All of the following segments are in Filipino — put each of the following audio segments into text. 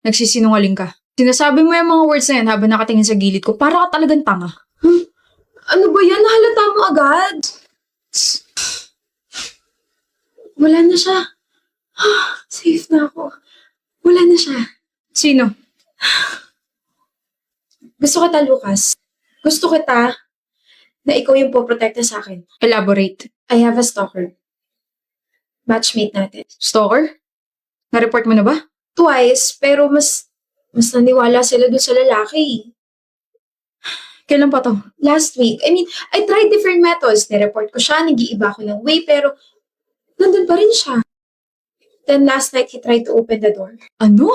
Nagsisinungaling ka. Sinasabi mo yung mga words na yan habang nakatingin sa gilid ko. Para ka talagang tanga. Ano ba yan? Nahalata mo agad. Wala na siya. Safe na ako. Wala na siya. Sino? Gusto kita, Lucas. Gusto kita na ikaw yung poprotekta sa akin. Elaborate. I have a stalker. Matchmate natin. Stalker? Na-report mo na ba? Twice, pero mas naniwala sila dun sa lalaki. Kailan pa to? Last week. I mean, I tried different methods. Nireport ko siya, nag-iiba ko ng way, pero nandun pa rin siya. Then last night, he tried to open the door. Ano?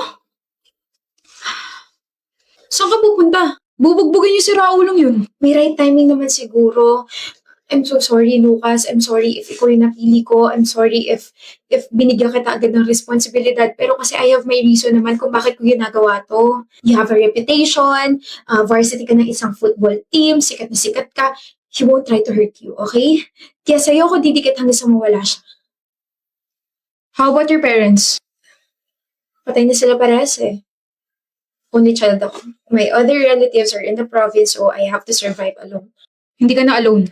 Saan ka pupunta? Bubugbugin niyo si Raulong yun. May right timing naman siguro. I'm so sorry, Lucas. I'm sorry if ikaw yung napili ko. I'm sorry if binigyan kita agad ng responsibilidad. Pero kasi I have my reason naman kung bakit ko ginagawa to. You have a reputation. Varsity ka ng isang football team. Sikat na sikat ka. He won't try to hurt you, okay? Kaya sa'yo ako didikit hanggang sa mawala siya. How about your parents? Patay na sila parehas eh. Only child ako. My other relatives are in the province, so I have to survive alone. Hindi ka na alone.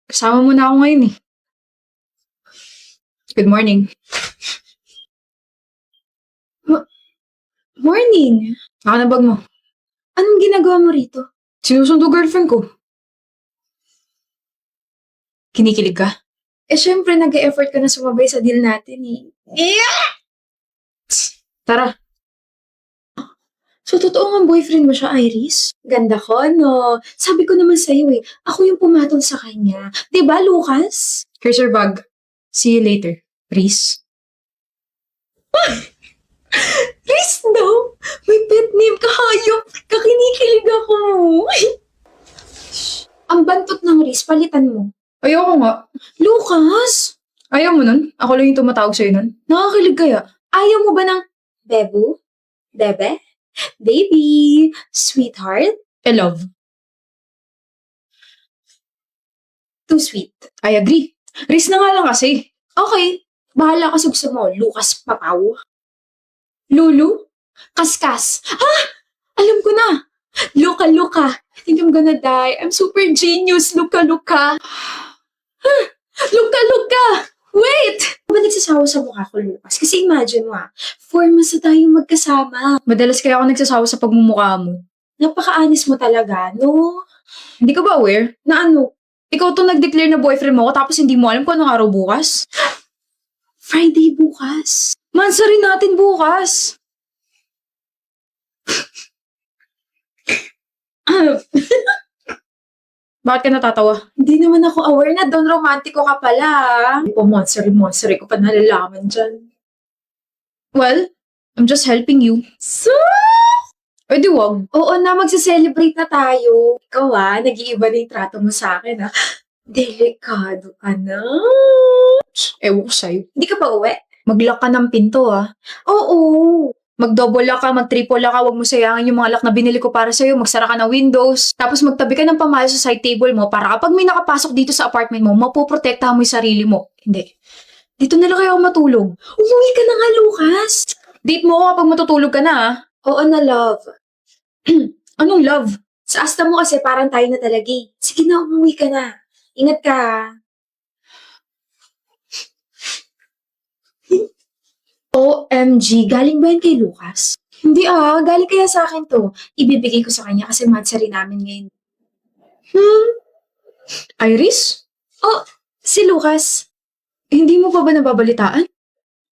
Kasama mo na ako ngayon eh. Good morning. Morning! Ako na bag mo. Anong ginagawa mo rito? Sinusundo girlfriend ko. Kinikilig ka? Eh, syempre, nag-e-effort ka na sumabay sa deal natin eh. Tara. So, totoo nga boyfriend mo siya, Iris? Ganda ko, no? Sabi ko naman sa'yo eh, ako yung pumatol sa kanya. Diba, Lucas? Here's your bag. See you later. Reese. Riz daw! May pet name ka, hayop! Kakinikilig ako! Ang bantot ng Riz, palitan mo. Ayoko nga. Lucas! Ayaw mo nun? Ako lang yung tumatawag sa'yo nun. Nakakilig kaya? Ayaw mo ba ng Bebu? Bebe? Baby? Sweetheart? I love. Too sweet. I agree. Reese na nga lang kasi. Okay. Bahala ka sa gusto mo, Lucas Papaw. Lulu? Kaskas. Alam ko na. Luka. I think I'm gonna die. I'm super genius, Luka. Luka. Wait! Ba nagsasawa sa mukha ko, Lucas? Kasi imagine mo 4 months na tayong magkasama. Madalas kaya ako nagsasawa sa pagmumukha mo. Napaka-honest mo talaga, no? Hindi ka ba aware? Na ano? Ikaw to nag-declare na boyfriend mo ako tapos hindi mo alam kung anong araw bukas? Friday bukas. Mansa rin natin bukas. Bakit ka natatawa? Hindi naman ako aware na doon romantiko ka pala. Hindi pa monster ko pa nalalaman dyan. Well, I'm just helping you. So? O di wag. Oo na, magse-celebrate na tayo. Ikaw nag-iiba na yung trato mo sa akin Delikado ka na. Ewan ko sa'yo. Hindi ka pa uwi? Mag-lock ka ng pinto Oo. Mag-double lock ka, mag-triple lock ka, huwag mo sayangin yung mga lock na binili ko para sa'yo, magsara ka ng windows, tapos magtabi ka ng pamayos sa side table mo para kapag may nakapasok dito sa apartment mo, mapoprotektahan mo yung sarili mo. Hindi. Dito na lang kayo ako matulog. Umuwi ka na nga, Lucas. Date mo ako kapag matutulog ka na Oo na, love. Anong love? Sa asta mo kasi parang tayo na talaga eh. Sige na, umuwi ka na. Ingat ka. OMG, galing ba yan kay Lucas? Hindi galing kaya sa akin to. Ibibigay ko sa kanya kasi matcha rin namin ngayon. Iris? Si Lucas. Hindi mo pa ba nababalitaan?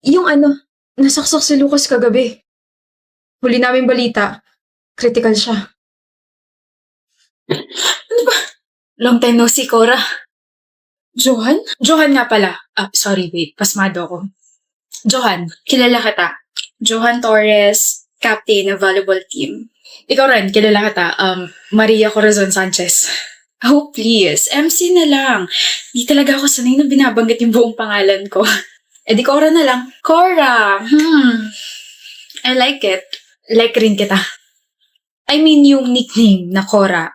Yung Nasaksak si Lucas kagabi. Huli namin balita. Critical siya. Ano ba? Long time no see, Cora. Johan? Johan nga pala. Sorry, wait. Pasmado ako. Johan, kilala kita. Johan Torres, captain ng volleyball team. Ikaw rin, kilala kita. Maria Corazon Sanchez. Oh, please. MC na lang. Di talaga ako sanay na binabanggit yung buong pangalan ko. Di Cora na lang. Cora! I like it. Like rin kita. I mean, yung nickname na Cora.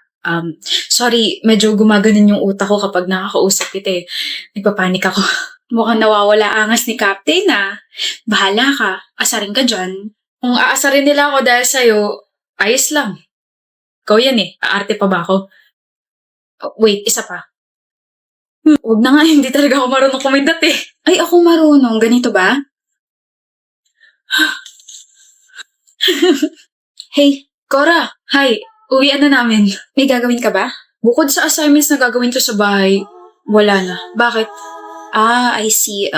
Sorry, medyo gumaganon yung utak ko kapag nakakausap kita eh. Nagpapanik ako. Mukhang nawawala angas ni Captain Bahala ka. Asarin ka dyan. Kung aasarin nila ako dahil sa'yo, ayos lang. Ikaw yan eh. Aarte pa ba ako? Oh, wait, isa pa. Huwag na nga, hindi talaga ako marunong kumindat eh. Ay, ako marunong. Ganito ba? Hey, Cora. Hi. Uwian na namin. May gagawin ka ba? Bukod sa assignments na gagawin ko sa bahay, wala na. Bakit? Ah, I see.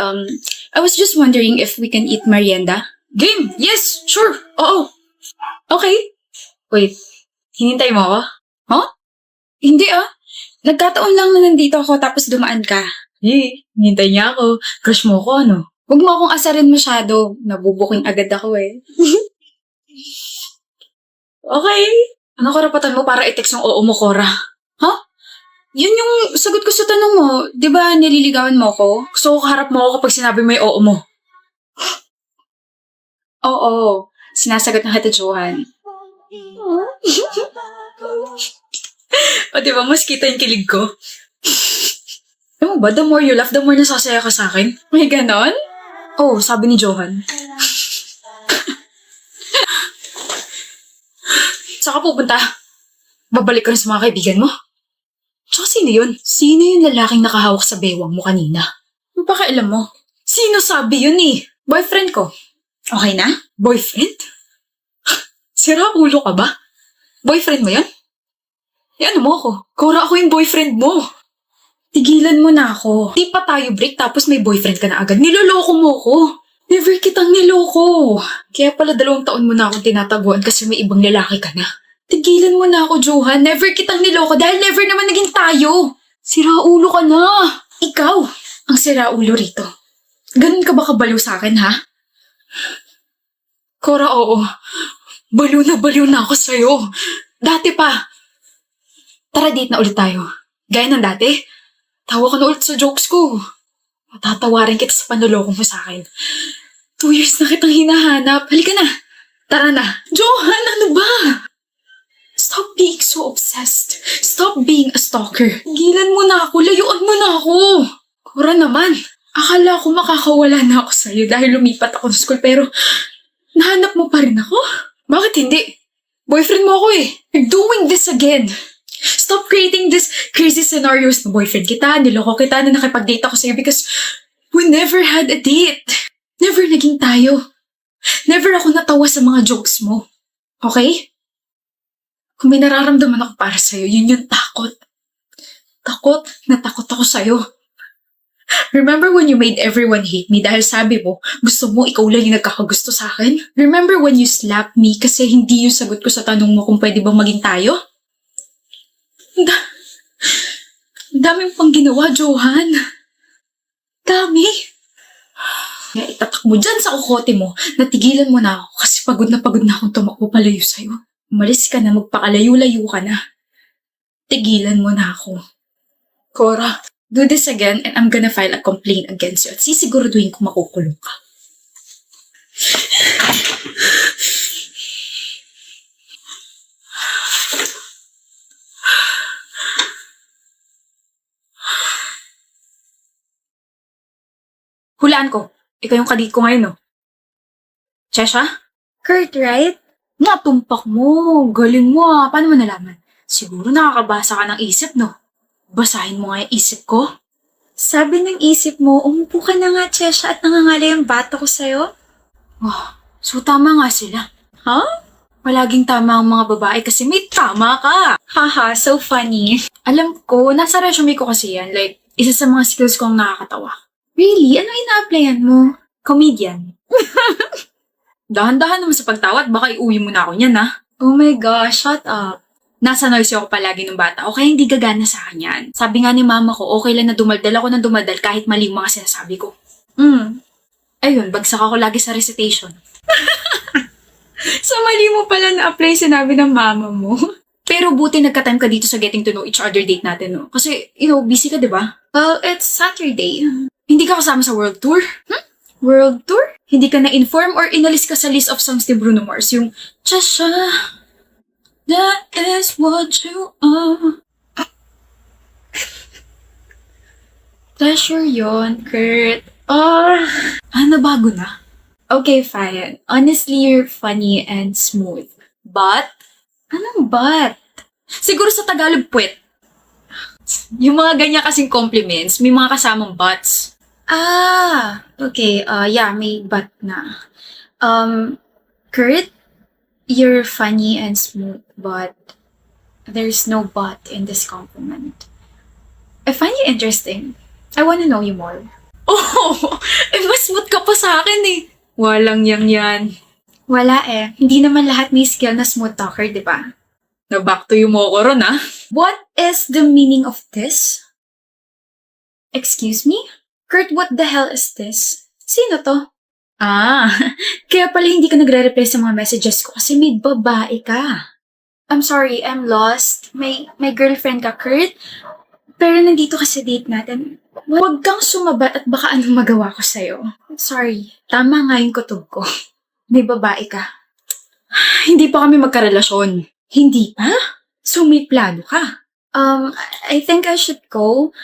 I was just wondering if we can eat merienda. Game! Yes! Sure! Oo! Okay. Wait, hinintay mo ako? Huh? Hindi ah. Nagkataon lang na nandito ako tapos dumaan ka. Hinintay niya ako. Crush mo ko, ano? Huwag mo akong asarin masyado. Nabubuking agad ako eh. Okay. Ano karapatan mo para i-text ng oo mo, Cora? Huh? Yun yung sagot ko sa tanong mo. Di ba nililigawan mo ko? Gusto ko kaharap mo ako kapag sinabi mo yung oo mo. Oo. Sinasagot na kita, Johan. O diba, mas kita yung kilig ko. Alam mo ba, the more you laugh, the more nasasaya ka sa akin. May ganon? Oo, sabi ni Johan. Saka pupunta. Babalik ka na sa mga kaibigan mo. Tsaka sino yun? Sino yung lalaking nakahawak sa bewang mo kanina? Ano pa kailan mo? Sino sabi yun eh? Boyfriend ko. Okay na? Boyfriend? Sira ulo ka ba? Boyfriend mo yan? Eh ano mo ako? Cora, ako yung boyfriend mo. Tigilan mo na ako. Di pa tayo break tapos may boyfriend ka na agad. Niloloko mo ko. Never kitang niloko. Kaya pala 2 taon mo na akong tinatabuan kasi may ibang lalaki ka na. Tigilan mo na ako, Johan. Never kitang niloko dahil never naman naging tayo. Sira ulo ka na. Ikaw ang sira ulo rito. Ganun ka ba kabaliw sa akin, ha? Cora, oo. Baliw na ako sa'yo. Dati pa. Tara, date na ulit tayo. Gaya ng dati. Tawa ka na ulit sa jokes ko. Matatawarin kita sa panloloko mo sa akin. 2 years na kitang hinahanap. Halika na. Tara na. Johan, ano ba? Stop being so obsessed. Stop being a stalker. Gilan mo na ako. Layuan mo na ako. Cora naman. Akala ko makakawala na ako sa'yo dahil lumipat ako sa school pero nahanap mo pa rin ako? Bakit hindi? Boyfriend mo ako eh. You're doing this again. Stop creating this crazy scenarios na boyfriend kita, niloko kita na nakipag-date ako sa'yo because we never had a date. Never naging tayo. Never ako natawa sa mga jokes mo. Okay? Kung may nararamdaman ako para sa'yo, yun yung takot. Takot na takot ako sa'yo. Remember when you made everyone hate me dahil sabi mo, gusto mo ikaw lang yung nagkakagusto sa akin? Remember when you slapped me kasi hindi yung sagot ko sa tanong mo kung pwede bang maging tayo? Ang dami pang ginawa, Johan. Dami. Kaya itatak mo dyan sa kukote mo, natigilan mo na ako kasi pagod na akong tumakbo palayo sa'yo. Umalis ka na, magpakalayo-layo ka na. Tigilan mo na ako. Cora, do this again and I'm gonna file a complaint against you at sisiguraduhin ko makukulong ka. Hulaan ko. Ikaw yung kadate ko ngayon, no? Chesha? Kurt, right? Natumpak mo. Galing mo ah. Paano mo nalaman? Siguro nakakabasa ka ng isip, no? Basahin mo nga yung isip ko. Sabi ng isip mo, umupo ka na nga, Chesha, at nangangala yung bata ko sa'yo? Oh, so tama nga sila. Huh? Palaging tama ang mga babae kasi may tama ka. Haha, so funny. Alam ko, nasa resume ko kasi yan. Like, isa sa mga skills kong nakakatawa. Really? Ano ina-applyan mo? Comedian. Dahan-dahan naman sa pagtawad, baka iuwi mo na ako niyan, ha? Oh my gosh, shut up. Nasa noisy ako palagi ng bata, o kaya hindi gagana sa kanyan. Sabi nga ni mama ko, okay lang na dumaldal ako ng dumaldal kahit mali yung mga sinasabi ko. Ayun, bagsak ako lagi sa recitation. So mali mo pala na-apply sinabi ng mama mo. Pero buti nagka-time ka dito sa getting to know each other date natin, no? Kasi, busy ka, di ba? Well, it's Saturday. Hindi ka kasama sa world tour? World tour? Hindi ka na-inform or inalis ka sa list of songs ni Bruno Mars, yung Chesha, that is what you are. Pleasure yon, Kurt. Nabago na? Okay, fine. Honestly, you're funny and smooth. But? Anong but? Siguro sa Tagalog, puwet. Yung mga ganyan kasing compliments, may mga kasamang buts. Okay. Yeah, may but na. Kurt, you're funny and smooth, but there's no but in this compliment. I find you interesting. I wanna know you more. Oh! Mas smooth ka pa sa akin eh. Walang yan. Wala eh. Hindi naman lahat may skill na smooth talker, di ba? Na-back to you mo ko ron, ah. What is the meaning of this? Excuse me? Kurt, what the hell is this? Sino to? Kaya pala hindi ka nagre-reply sa mga messages ko kasi may babae ka. I'm sorry, I'm lost. May girlfriend ka, Kurt? Pero nandito ka sa date natin. Huwag kang sumabat at baka anong magawa ko sa'yo. Sorry, tama nga yung kutob ko. May babae ka. Hindi pa kami magkarelasyon. Hindi pa? So may plano ka? I think I should go.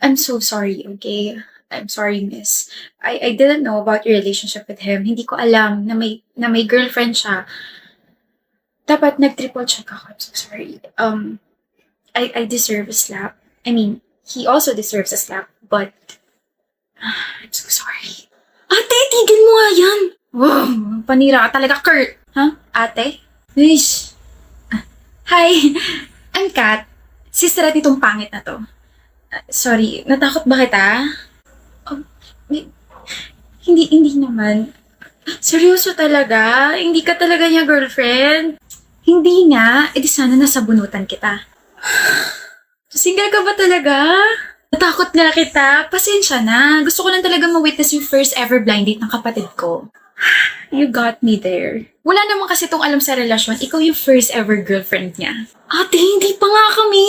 I'm so sorry, okay? I'm sorry, miss. I didn't know about your relationship with him. Hindi ko alam na may girlfriend siya. Dapat nag-triple check ako. I'm so sorry. I deserve a slap. I mean, he also deserves a slap, but I'm so sorry. Ate, tigil mo nga yan! Wow, panira ka talaga, Kurt. Ha? Ate? Ish. Hi, I'm Kat. Sister at itong pangit na to. Sorry, natakot ba kita? Hindi naman. Seryoso talaga? Hindi ka talaga niya girlfriend? Hindi nga. Eh di sana nasa bunutan kita. Single ka ba talaga? Natakot nga kita. Pasensya na. Gusto ko lang talaga ma-witness yung first ever blind date ng kapatid ko. You got me there. Wala naman kasi tong alam sa relasyon. Ikaw yung first ever girlfriend niya. Ate, hindi pa nga kami.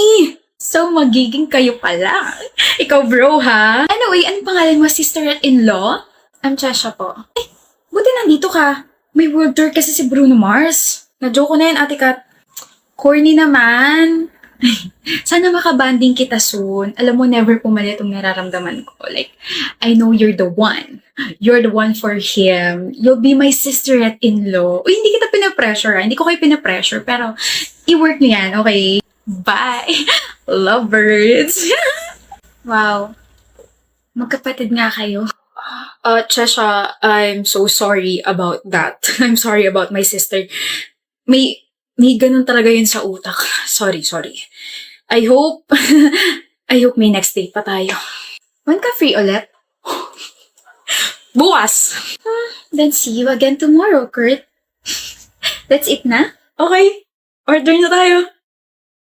So, magiging kayo pala. Ikaw bro, ha? Anyway, anong pangalan mo? Sister-in-law? I'm Chesha po. Buti nandito ka. May world tour kasi si Bruno Mars. Na-joke ko na yan, Ate Kat. Corny naman. Sana makabanding kita soon. Alam mo, never pumalit itong nararamdaman ko. Like, I know you're the one. You're the one for him. You'll be my sister-in-law. Uy, hindi kita pinapressure, ha? Hindi ko kayo pinapressure, pero i-work niyo yan, okay? Bye! Lovebirds! Wow. Magkapatid nga kayo. Chesha, I'm so sorry about that. I'm sorry about my sister. May ganun talaga yun sa utak. Sorry. I hope may next date pa tayo. When ka free ulit? Bukas! Then see you again tomorrow, Kurt. That's it na? Okay. Order na tayo.